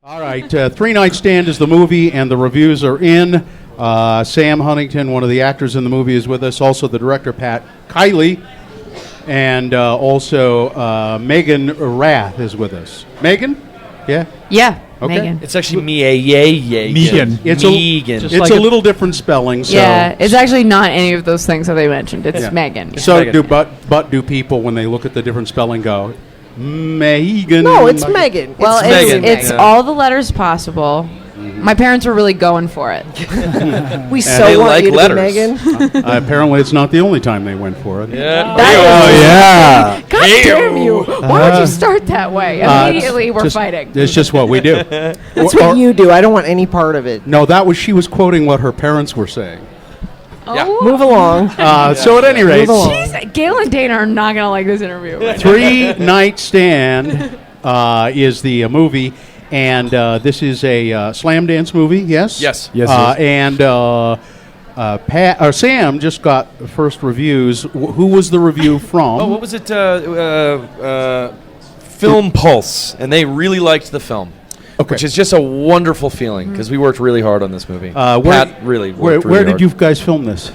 All right, Three Night Stand is the movie, and the reviews are in. Sam Huntington, one of the actors in the movie, is with us. Also, the director, Pat Kiley, and also Megan Rath is with us. Megan? Yeah? Yeah, Okay. Megan. It's actually Megan. It's Megan. It's a little different spelling. So. Yeah, it's actually not any of those things that they mentioned. It's Megan. So Megan. do people, when they look at the different spelling, go, Megan? No, it's Megan. Well, Megan. it's Yeah. all the letters possible. My parents were really going for it. We they so want like you to letters. be Megan. Apparently, it's not the only time they went for it. Yeah. That God Hey-o. damn you! Why would you start that way? Immediately, we're just- fighting. It's just what we do. That's what you do. I don't want any part of it. No, she was quoting what her parents were saying. Oh, Move along. So at any rate, Move along. jeez, Gail and Dana are not gonna like this interview. Three Night Stand is the movie, and this is a slam dance movie. Yes. Yes. Yes, And Sam just got the first reviews. Who was the review from? Oh, what was it? Film Pulse, and they really liked the film. Okay. Which is just a wonderful feeling because we worked really hard on this movie. Pat really worked Where really did you guys film this?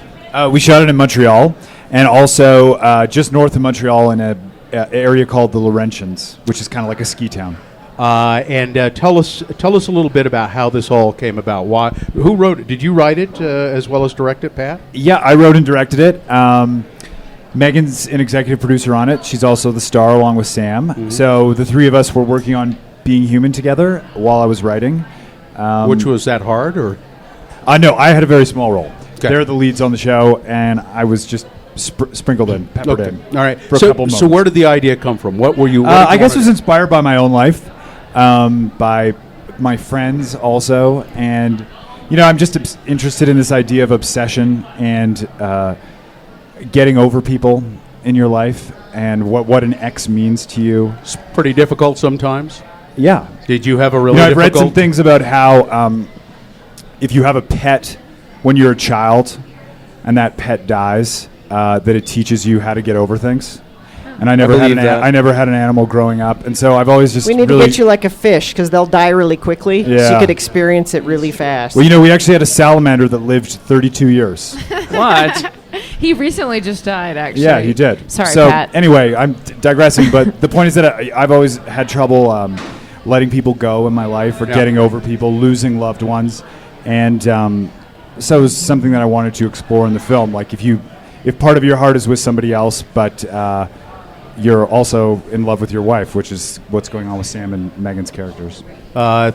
We shot it in Montreal, and also just north of Montreal in an area called the Laurentians, which is kind of like a ski town. And tell us a little bit about how this all came about. Why? Who wrote it? Did you write it as well as direct it, Pat? Yeah, I wrote and directed it. Megan's an executive producer on it. She's also the star along with Sam. Mm-hmm. So the three of us were working on being human together while I was writing. Which was that hard, or? No, I had a very small role. Okay. They're the leads on the show, and I was just sprinkled in, peppered in. All right. For a couple moments. So where did the idea come from? What were you? what did I you guess it wanna was inspired by my own life, by my friends also, and I'm just interested in this idea of obsession and getting over people in your life and what an ex means to you. It's pretty difficult sometimes. Yeah, Did you have a really I've difficult? read some things about how if you have a pet when you're a child and that pet dies, that it teaches you how to get over things. And I never had believe that. I never had an animal growing up, and so I've always just We need really to get you like a fish because they'll die really quickly, so Yeah. you could experience it really fast. Well, we actually had a salamander that lived 32 years. What? He recently just died, actually. Yeah, he did. Sorry, so, Pat. anyway, I'm digressing, but the point is that I've always had trouble letting people go in my life or getting over people, losing loved ones. And so it was something that I wanted to explore in the film. Like, if part of your heart is with somebody else, but you're also in love with your wife, which is what's going on with Sam and Megan's characters.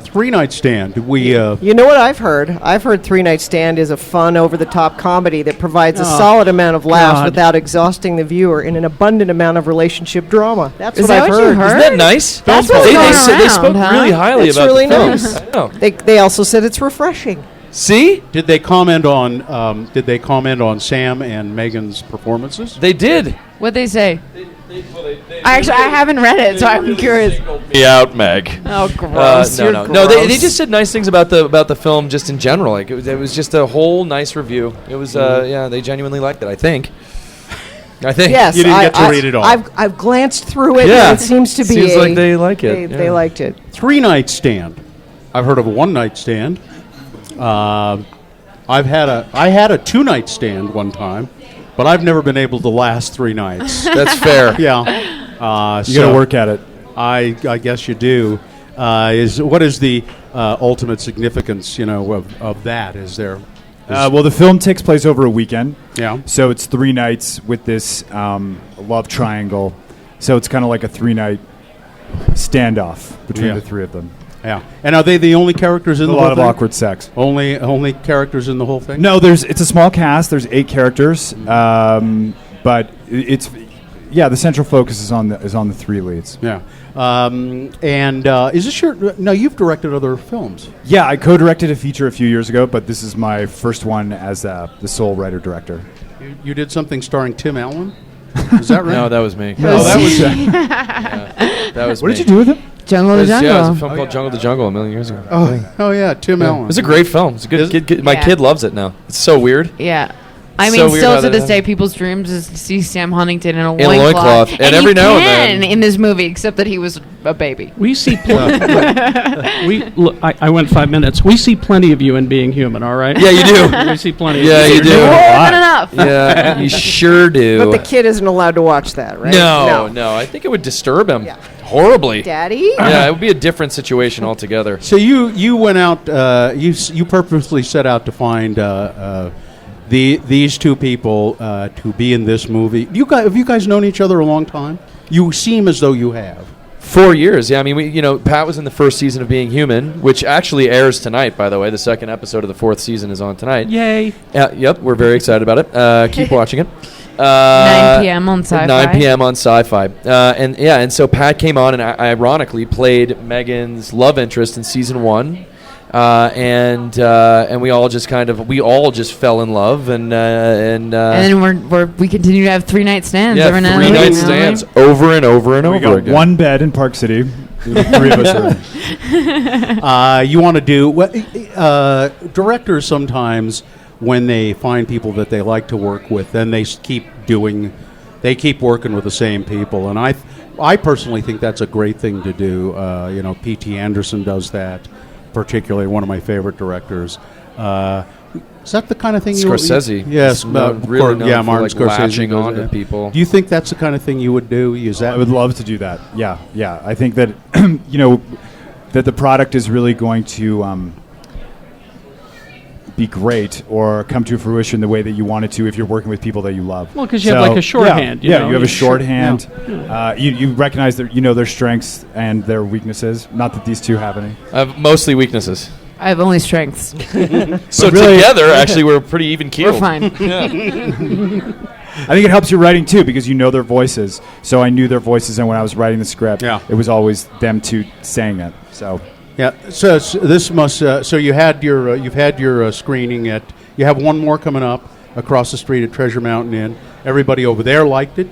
Three Night Stand. You know what I've heard? I've heard Three Night Stand is a fun, over-the-top comedy that provides a solid amount of laughs God. without exhausting the viewer and an abundant amount of relationship drama. That's Is what that I've what you heard. heard? Isn't that nice? That's what's they, going they spoke around, huh? really highly It's about really the film. nice. I know. They also said it's refreshing. See? Did they comment on Sam and Megan's performances? They did. What'd they say? I haven't read it, so I'm curious. Me out, Meg. Oh, gross. No, You're no, no. They gross. just said nice things about the film, just in general. Like it was just a whole nice review. It was they genuinely liked it. I think. Yes, You didn't get to read it all. I've glanced through it, Yeah. and it seems to be Seems like they like it. They liked it. Three Night Stand. I've heard of a one night stand. I had a 2 night stand one time, but I've never been able to last 3 nights. That's fair. Yeah. You got to work at it. I guess you do. What is the ultimate significance, of that? Is there? Well, the film takes place over a weekend. Yeah. So it's 3 nights with this love triangle. So it's kind of like a 3-night standoff between the three of them. Yeah. And are they the only characters in A the lot whole of thing? awkward sex. Only characters in the whole thing? No, it's a small cast. There's 8 characters, but it's the central focus is on the 3 leads. Yeah. And is this your? No, you've directed other films. Yeah, I co-directed a feature a few years ago, but this is my first one as the sole writer-director. You did something starring Tim Allen. Is that right? No, that was me. Oh, that was. That was What me. did you do with him? Jungle It to was, Jungle. yeah, it was a film called Jungle to Jungle a million years ago. Oh yeah, Tim Allen. It was a great film. It's a good. My Yeah. kid loves it now. It's so weird. Yeah. I So mean, weird still how to that this day, happened. people's dreams is to see Sam Huntington in a In a loincloth. loincloth. And you every now and can then- in this movie, except that he was a baby. We see. I went 5 minutes. We see plenty of you in Being Human. All right. Yeah, you do. We see plenty. Yeah, of you you. do. More than enough. Yeah, you sure do. But the kid isn't allowed to watch that, right? No. I think it would disturb him Yeah. horribly. Daddy? Yeah, it would be a different situation altogether. So you went out. You purposely set out to find these two people to be in this movie. Have you guys known each other a long time? You seem as though you have. 4 years. Yeah, I mean, Pat was in the first season of Being Human, which actually airs tonight. By the way, the second episode of the 4th season is on tonight. Yay. Yep, we're very excited about it. Keep watching it. 9 p.m. on Sci-Fi. 9 p.m. on Sci-Fi. And so Pat came on and ironically played Megan's love interest in season 1. And we all just fell in love and then we continue to have 3 night stands. yeah, every now and 3 then. night stands over and over and We over got again. one bed in Park City. The 3 of us are in. You want to do directors sometimes when they find people that they like to work with, then they keep working with the same people, and I personally think that's a great thing to do. P.T. Anderson does that, particularly one of my favorite directors. Is that the kind of thing Scorsese. Yes, Martin Martin Scorsese latching does on to that. people. Do you think that's the kind of thing you would do? I would love to do that. Yeah. I think that that the product is really going to be great or come to fruition the way that you want it to if you're working with people that you love. Well, 'cause you have like a shorthand, you know, you have a you- shorthand. You recognize their strengths and their weaknesses. Not that these two have any. Mostly weaknesses. I have only strengths. So really- together, actually, we're pretty even keeled. We're fine. I think it helps your writing too because you know their voices. So I knew their voices, and when I was writing the script, it was always them two saying it. So. Yeah. So this must. So you had your you've had your screening at. You have one more coming up across the street at Treasure Mountain Inn. Everybody over there liked it.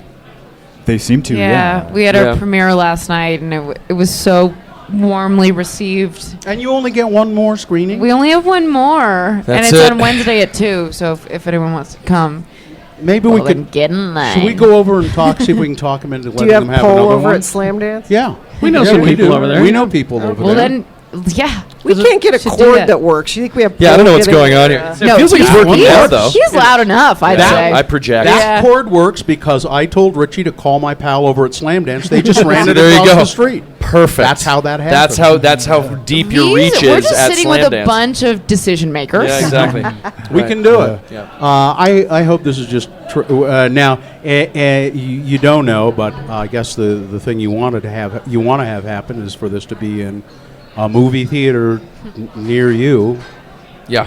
They seem to. Yeah, we had our premiere last night, and it was so warmly received. And you only get one more screening. We only have one more, and That's it's it. on Wednesday at 2. So if anyone wants to come, Maybe well, we then could. get in line. Should we go over and talk? See if we can talk them into Do letting you them have have poll another over one. at Slam Dance? Yeah, We know Yeah, some we people do. over there. We know people over Well, there. then, yeah. We can't get a Should do chord that. that works. You think we have? Yeah, I don't know what's getting- going on here. No, It feels like it's working he's- now, though. He's loud enough, I'd say. I project. That Yeah. chord works because I told Richie to call my pal over at Slam Dance. They just ran it There you across go. the street. Perfect. That's how that happens. That's how deep your reach We're is just at sitting Slam with a Dance. bunch of decision makers. Yeah, exactly. We can do it. Yeah. I hope this is just now. You don't know, but I guess the thing you want to have happen is for this to be in a movie theater near you. Yeah.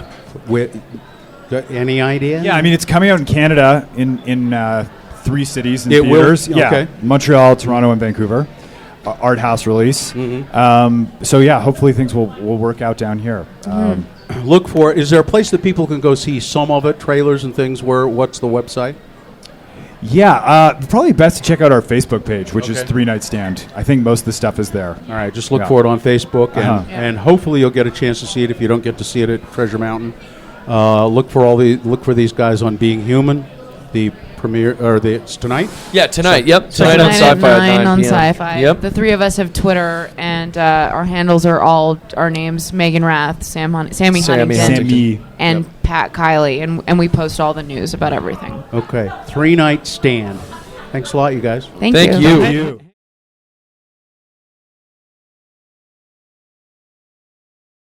Any idea? Yeah, I mean it's coming out in Canada in 3 cities and It will? theaters. Yeah, Okay. Montreal, Toronto, and Vancouver. Art house release. So yeah, hopefully things will work out down here. Look for. Is there a place that people can go see some of it, trailers and things? What's the website? Yeah, probably best to check out our Facebook page, which is Okay. 3 Night Stand. I think most of the stuff is there. All right, just look Yeah. for it on Facebook, and, Uh-huh. and hopefully you'll get a chance to see it if you don't get to see it at Treasure Mountain. Look for these guys on Being Human, the premiere it's tonight. Yeah, tonight. Yep. So Tonight on at Sci-Fi at 9 on p.m. Sci-Fi. Yep. The 3 of us have Twitter, and our handles are all our names: Megan Rath, Sammy Sammy Huntington, Huntington. Sammy. and Pat Kiley, and we post all the news about everything. Okay, 3 Night Stand. Thanks a lot, you guys. Thank Thank you. you. You.